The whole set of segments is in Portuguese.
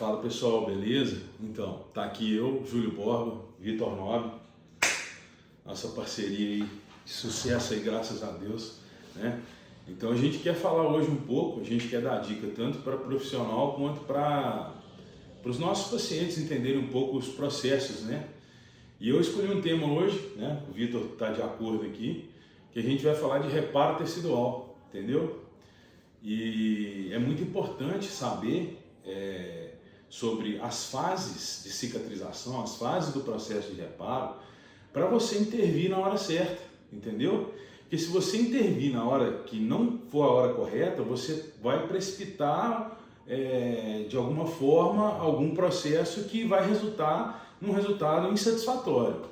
Fala pessoal, beleza? Então, tá aqui eu, Júlio Borba, Vitor Nobre, nossa parceria aí de sucesso aí, graças a Deus, né? Então a gente quer falar hoje um pouco, a gente quer dar dica tanto para profissional quanto para os nossos pacientes entenderem um pouco os processos, né? E eu escolhi um tema hoje, né? O Vitor está de acordo aqui, que a gente vai falar de reparo tecidual, entendeu? E é muito importante saber sobre as fases de cicatrização, as fases do processo de reparo, para você intervir na hora certa, entendeu? Porque se você intervir na hora que não for a hora correta, você vai precipitar de alguma forma algum processo que vai resultar num resultado insatisfatório.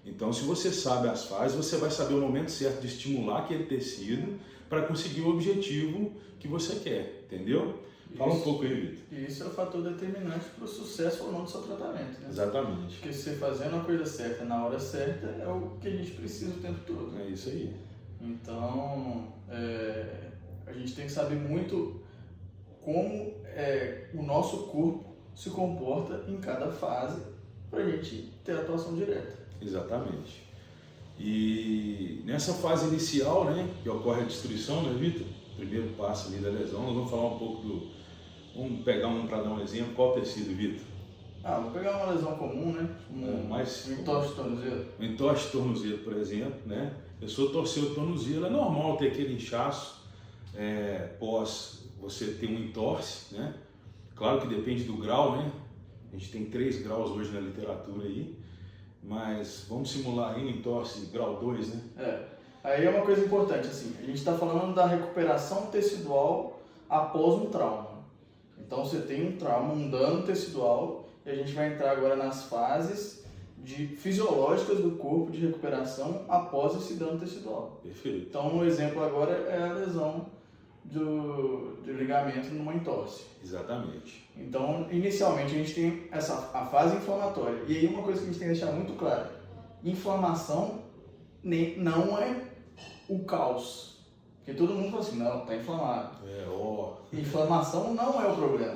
Então, se você sabe as fases, você vai saber o momento certo de estimular aquele tecido para conseguir o objetivo que você quer, entendeu? Fala um pouco aí, Vitor. E isso é o fator determinante para o sucesso ou não do seu tratamento, né? Exatamente. Porque você fazendo a coisa certa na hora certa é o que a gente precisa o tempo todo. É isso aí. Então, a gente tem que saber muito como o nosso corpo se comporta em cada fase para a gente ter atuação direta. Exatamente. E nessa fase inicial, né, que ocorre a destruição, né, Vitor? Primeiro passo ali da lesão, nós vamos falar um pouco do... Vamos pegar um para dar um exemplo. Qual tecido, Vitor? Vou pegar uma lesão comum, né? Um entorse de tornozelo. Um entorse de tornozelo, por exemplo, né? A pessoa torceu o tornozelo, é normal ter aquele inchaço pós você ter um entorse, né? Claro que depende do grau, né? A gente tem 3 graus hoje na literatura aí, mas vamos simular aí um entorse grau 2, né? Aí é uma coisa importante, assim, a gente está falando da recuperação tecidual após um trauma. Então você tem um trauma, um dano tecidual, e a gente vai entrar agora nas fases fisiológicas do corpo de recuperação após esse dano tecidual. Perfeito. Então, um exemplo agora é a lesão do ligamento numa entorse. Exatamente. Então, inicialmente a gente tem a fase inflamatória. E aí uma coisa que a gente tem que deixar muito clara: inflamação não é o caos. Porque todo mundo fala assim, não, tá inflamado. Inflamação não é o problema.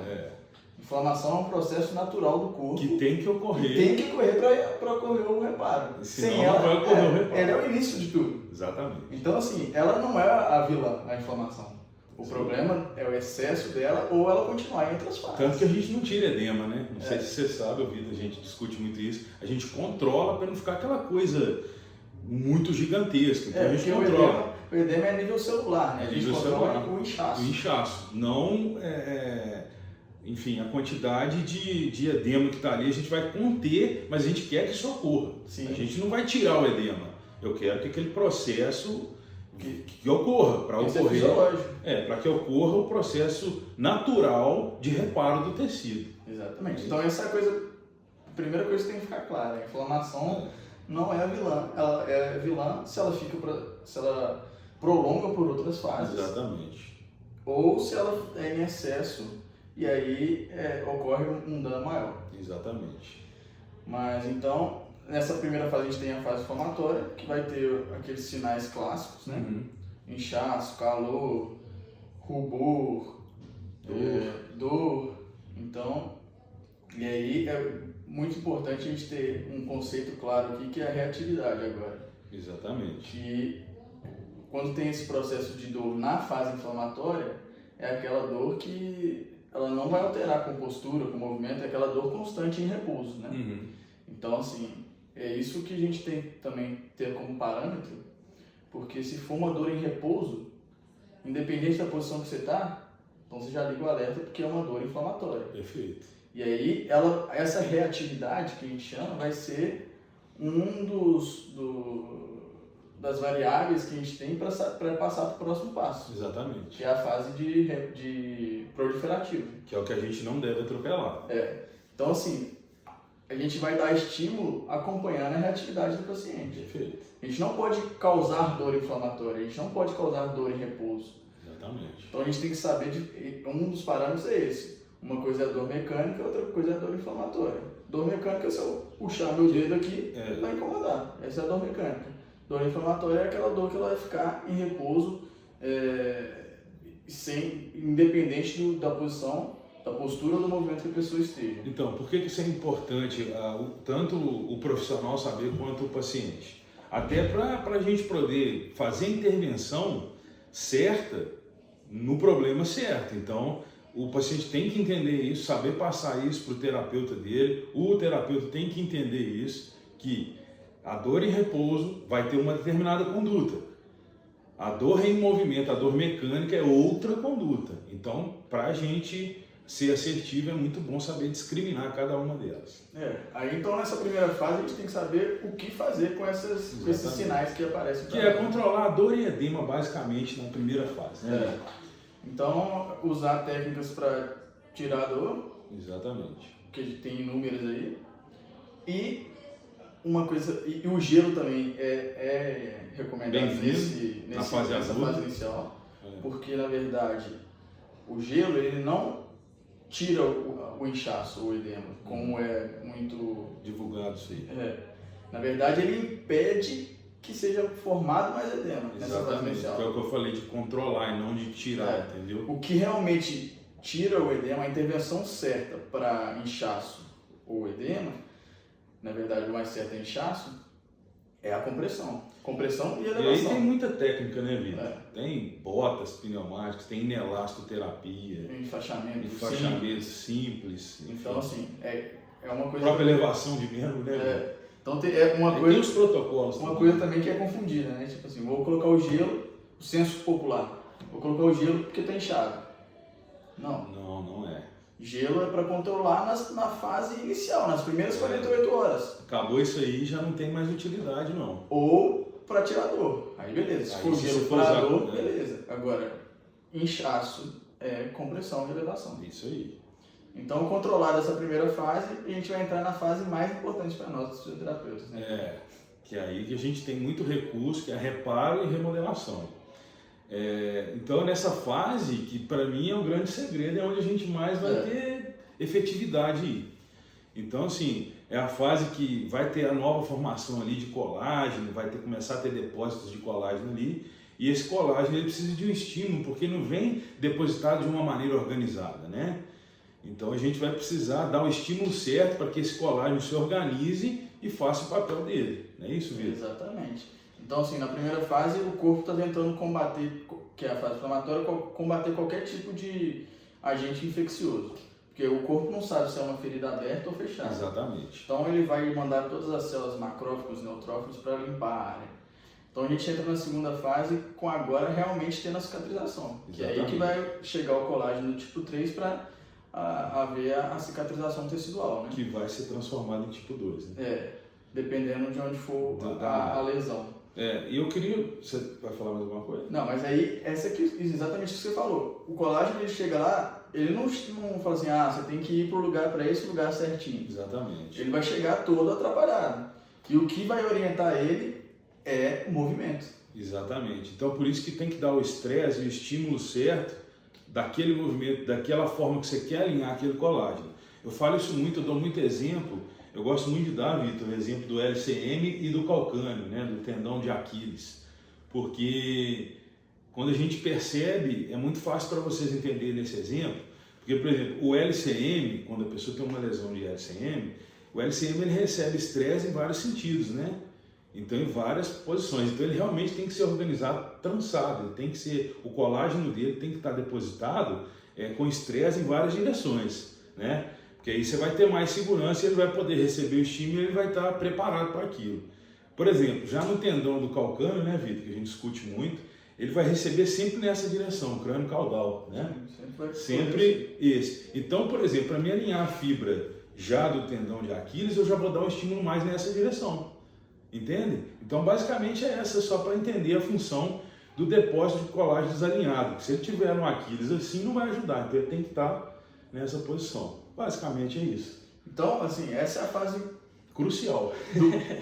Inflamação é um processo natural do corpo. Que tem que ocorrer. Que tem que ocorrer para ocorrer o reparo. Sem ela, vai ocorrer o reparo. Ela é o início de tudo. Exatamente. Então, assim, ela não é a vilã, a inflamação. O problema é o excesso dela ou ela continuar em outras fases. Tanto que a gente não tira edema, né? Não sei se você sabe, a gente discute muito isso. A gente controla para não ficar aquela coisa muito gigantesca. Então a gente controla. O edema é nível celular, né? É nível celular. O inchaço. O inchaço. Não, enfim, a quantidade de edema que está ali a gente vai conter, mas a gente quer que isso ocorra. Sim. A gente não vai tirar o edema. Eu quero que aquele processo que ocorra, para ocorrer. Para que ocorra o processo natural de reparo do tecido. Exatamente. Então essa é a primeira coisa que tem que ficar clara: a inflamação não é a vilã. Ela é a vilã se ela prolonga por outras fases. Exatamente. Ou se ela é em excesso e aí ocorre um dano maior. Exatamente. Mas então, nessa primeira fase a gente tem a fase inflamatória, que vai ter aqueles sinais clássicos, né? Inchaço, calor, rubor, dor. Então, e aí é muito importante a gente ter um conceito claro aqui, que é a reatividade agora. Exatamente. Que quando tem esse processo de dor na fase inflamatória, é aquela dor que ela não vai alterar com postura, com movimento, é aquela dor constante em repouso, né? Então, assim, é isso que a gente tem que também ter como parâmetro, porque se for uma dor em repouso, independente da posição que você está, então você já liga o alerta porque é uma dor inflamatória. Perfeito. E aí, essa reatividade que a gente chama vai ser das variáveis que a gente tem para passar para o próximo passo. Exatamente. Que é a fase de proliferativo. Que é o que a gente não deve atropelar. Então, assim, a gente vai dar estímulo acompanhando a reatividade do paciente. Perfeito. A gente não pode causar dor inflamatória, a gente não pode causar dor em repouso. Exatamente. Então a gente tem que saber, um dos parâmetros é esse. Uma coisa é a dor mecânica, outra coisa é a dor inflamatória. Dor mecânica, se eu puxar meu dedo aqui, vai incomodar. Essa é a dor mecânica. Dor inflamatória é aquela dor que ela vai ficar em repouso, independente da posição da postura ou do movimento que a pessoa esteja. Então, por que isso é importante, tanto o profissional saber quanto o paciente? Até para a gente poder fazer a intervenção certa no problema certo. Então, o paciente tem que entender isso, saber passar isso para o terapeuta dele, o terapeuta tem que entender isso, que a dor em repouso vai ter uma determinada conduta. A dor em movimento, a dor mecânica é outra conduta. Então, para a gente ser assertivo, é muito bom saber discriminar cada uma delas. Aí então nessa primeira fase a gente tem que saber o que fazer com esses sinais que aparecem. Que é controlar a dor e edema basicamente na primeira fase. Né? Então, usar técnicas para tirar a dor. Exatamente. Que tem inúmeras aí. E uma coisa, e o gelo também é recomendado nessa fase inicial. Porque na verdade o gelo ele não tira o inchaço ou edema, como é muito divulgado isso aí. Na verdade, ele impede que seja formado mais edema nessa fase inicial. Que é o que eu falei de controlar e não de tirar, entendeu? O que realmente tira o edema, a intervenção certa para inchaço ou edema, na verdade, o mais certo é inchaço, é a compressão. Compressão e elevação. E aí tem muita técnica, né, Vitor? Tem botas pneumáticas, tem inelastoterapia. Enfaixamento simples. Então, assim, é uma coisa... A própria elevação de membro, né? Então, uma coisa... Tem os protocolos. Uma coisa também que é confundida, né? Tipo assim, vou colocar o gelo, o senso popular. Vou colocar o gelo porque está inchado. Não é. Gelo é para controlar na fase inicial, nas primeiras 48 horas. Acabou isso aí, já não tem mais utilidade, não. Ou para tirar dor. Aí beleza. Se for gelo para dor, beleza. Agora, inchaço é compressão e elevação. Isso aí. Então, controlar essa primeira fase, a gente vai entrar na fase mais importante para nós, os fisioterapeutas. Né? Que é aí que a gente tem muito recurso, que é reparo e remodelação. Então, nessa fase, que para mim é um grande segredo, é onde a gente mais vai ter efetividade. Então, assim, é a fase que vai ter a nova formação ali de colágeno, vai começar a ter depósitos de colágeno ali, e esse colágeno ele precisa de um estímulo, porque não vem depositado de uma maneira organizada, né? Então, a gente vai precisar dar o estímulo certo para que esse colágeno se organize e faça o papel dele. Não é isso, Vitor? Exatamente. Então, assim, na primeira fase, o corpo está tentando combater, que é a fase inflamatória, combater qualquer tipo de agente infeccioso. Porque o corpo não sabe se é uma ferida aberta ou fechada. Exatamente. Então, ele vai mandar todas as células macrófagos e neutrófilos para limpar a área. Então, a gente entra na segunda fase com agora realmente tendo a cicatrização. Exatamente. Que é aí que vai chegar o colágeno do tipo 3 para haver a cicatrização tecidual, né? Que vai ser transformado em tipo 2, né? Dependendo de onde for a lesão. E eu queria... Você vai falar mais alguma coisa? Não, mas aí, exatamente isso que você falou. O colágeno, ele chega lá, ele não fala assim, você tem que ir para o lugar, para esse lugar certinho. Exatamente. Ele vai chegar todo atrapalhado. E o que vai orientar ele é o movimento. Exatamente. Então, por isso que tem que dar o estresse e o estímulo certo daquele movimento, daquela forma que você quer alinhar aquele colágeno. Eu falo isso muito, eu dou muito exemplo. Eu gosto muito de dar, Vitor, o exemplo do LCM e do calcâneo, né, do tendão de Aquiles, porque quando a gente percebe, é muito fácil para vocês entenderem nesse exemplo, porque, por exemplo, o LCM, quando a pessoa tem uma lesão de LCM, o LCM ele recebe estresse em vários sentidos, né? Então, em várias posições. Então, ele realmente tem que ser organizado, trançado, tem que ser, o colágeno dele tem que estar depositado com estresse em várias direções, né? Porque aí você vai ter mais segurança e ele vai poder receber o estímulo e ele vai estar preparado para aquilo. Por exemplo, já no tendão do calcâneo, né, Vitor, que a gente discute muito, ele vai receber sempre nessa direção, crânio caudal, né? Sempre esse. Então, por exemplo, para mim alinhar a fibra já do tendão de Aquiles, eu já vou dar um estímulo mais nessa direção. Entende? Então, basicamente é essa, só para entender a função do depósito de colágeno desalinhado. Se ele tiver um Aquiles assim, não vai ajudar, então ele tem que estar nessa posição. Basicamente é isso. Então, assim, essa é a fase crucial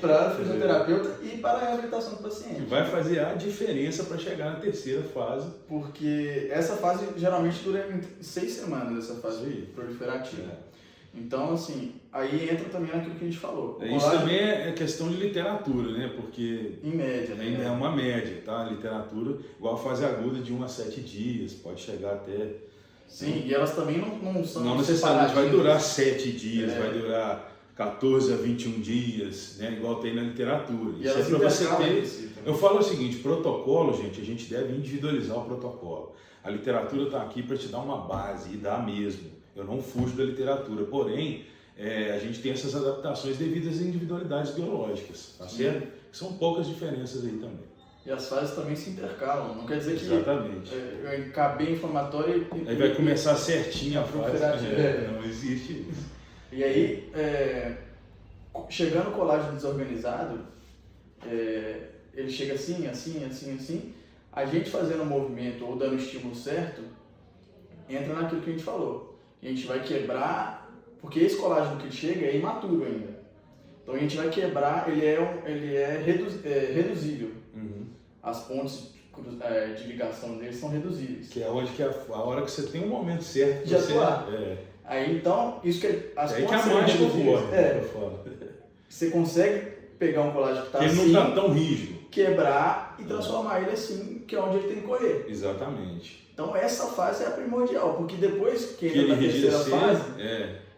para o fisioterapeuta e para a reabilitação do paciente. Que vai fazer a diferença para chegar na terceira fase. Porque essa fase geralmente dura 6 semanas, essa fase proliferativa. Então, assim, aí entra também naquilo que a gente falou. Isso também é questão de literatura, né? Porque em média, né? Ainda é uma média, tá? A literatura, igual a fase aguda de 1 a 7 dias, pode chegar até Sim, e elas também não são não necessariamente vai durar 7 dias, vai durar 14 a 21 dias, né? Igual tem na literatura. E isso elas é para você ter. si, eu falo o seguinte, protocolo, gente, a gente deve individualizar o protocolo. A literatura está aqui para te dar uma base e dá mesmo. Eu não fujo da literatura, porém, a gente tem essas adaptações devido às individualidades biológicas, tá certo? São poucas diferenças aí também. E as fases também se intercalam, não quer dizer que eu acabei inflamatório e... Aí vai começar certinho a fase, não existe isso. E aí, chegando o colágeno desorganizado, ele chega assim, a gente fazendo o movimento ou dando o estímulo certo, entra naquilo que a gente falou. A gente vai quebrar, porque esse colágeno que chega é imaturo ainda. Então a gente vai quebrar, ele é reduzível. As pontes de ligação deles são reduzíveis. Que é onde que a hora que você tem um momento certo de atuar. Aí então, isso que as pontes que a mágica ocorre. Você consegue pegar um colágeno que está assim, ele não está tão rígido, quebrar e transformar ele assim, que é onde ele tem que correr. Exatamente. Então essa fase é a primordial, porque depois que entra na terceira fase,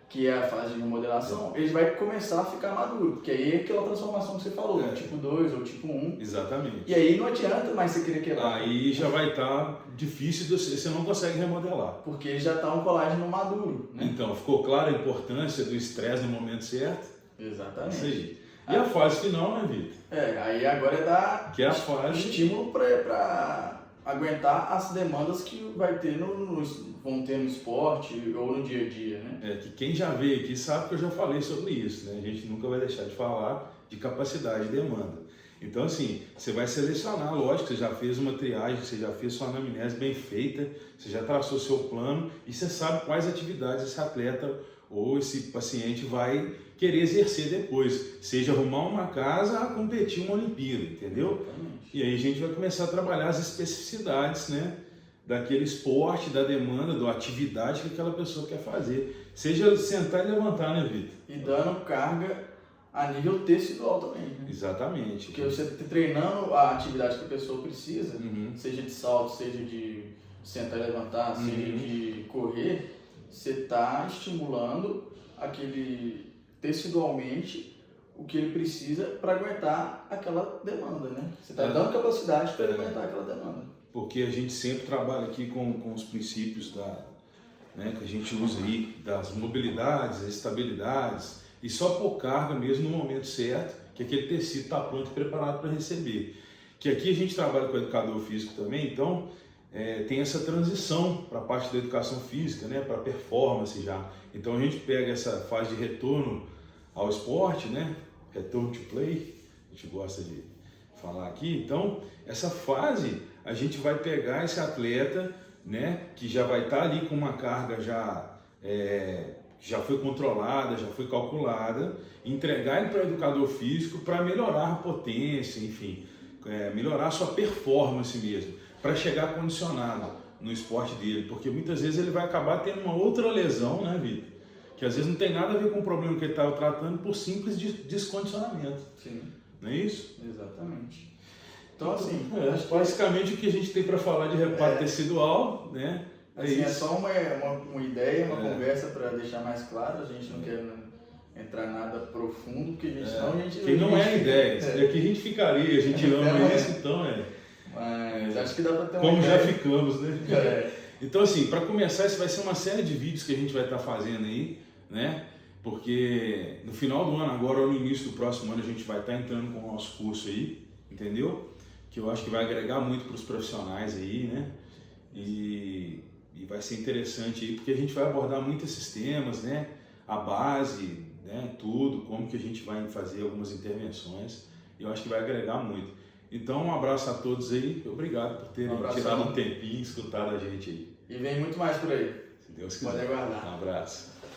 que é a fase de remodelação, ele vai começar a ficar maduro, porque aí é aquela transformação que você falou, tipo 2 ou tipo 1. Exatamente. E aí não adianta mais você querer quebrar. Aí já vai estar difícil, você não consegue remodelar. Porque ele já está um colágeno maduro, né? Então, ficou clara a importância do estresse no momento certo? Exatamente. Isso aí. E a fase final, né, Vitor? Aí agora é dar que é a fase... estímulo para aguentar as demandas que vai ter vão ter no esporte ou no dia a dia, né? Que quem já veio aqui sabe que eu já falei sobre isso, né? A gente nunca vai deixar de falar de capacidade e demanda. Então, assim, você vai selecionar, lógico, você já fez uma triagem, você já fez sua anamnese bem feita, você já traçou seu plano e você sabe quais atividades esse atleta ou esse paciente vai querer exercer depois, seja arrumar uma casa a competir uma Olimpíada, entendeu? Exatamente. E aí a gente vai começar a trabalhar as especificidades, né, daquele esporte, da demanda, da atividade que aquela pessoa quer fazer. Seja sentar e levantar, né, Vitor? E dando carga a nível tecidual também, né? Exatamente. Porque você treinando a atividade que a pessoa precisa, seja de salto, seja de sentar e levantar, seja de correr, você está estimulando aquele tecidualmente o que ele precisa para aguentar aquela demanda, né? Você está dando capacidade para aguentar aquela demanda. Porque a gente sempre trabalha aqui com os princípios que a gente usa aí, das mobilidades, das estabilidades, e só pôr carga mesmo no momento certo, que aquele tecido está pronto e preparado para receber. Que aqui a gente trabalha com educador físico também, então tem essa transição para a parte da educação física, né, para performance já. Então a gente pega essa fase de retorno ao esporte, né, return to play, a gente gosta de falar aqui. Então essa fase a gente vai pegar esse atleta, né, que já vai estar ali com uma carga já foi controlada, já foi calculada, entregar ele para o educador físico para melhorar a potência, enfim, melhorar a sua performance mesmo, para chegar condicionado no esporte dele, porque muitas vezes ele vai acabar tendo uma outra lesão, né, Vitor? Que às vezes não tem nada a ver com o problema que ele estava tratando por simples descondicionamento. Sim. Não é isso? Exatamente. Então, assim... basicamente o que a gente tem para falar de reparo tecidual, né? Assim, é só uma ideia, uma conversa para deixar mais claro. A gente não quer entrar nada profundo, porque senão a gente... Que não é ideia. Aqui a gente ficaria, a gente ama isso, então Mas acho que dá para ter uma como ideia. já ficamos, né? Então, assim, para começar, isso vai ser uma série de vídeos que a gente vai estar fazendo aí, né? Porque no final do ano, agora ou no início do próximo ano, a gente vai estar entrando com o nosso curso aí, entendeu? Que eu acho que vai agregar muito para os profissionais aí, né? E vai ser interessante aí, porque a gente vai abordar muito esses temas, né? A base, né? Tudo, como que a gente vai fazer algumas intervenções. Eu acho que vai agregar muito. Então, um abraço a todos aí. Obrigado por terem tirado um tempinho e escutado a gente aí. E vem muito mais por aí. Se Deus quiser. Pode aguardar. Um abraço.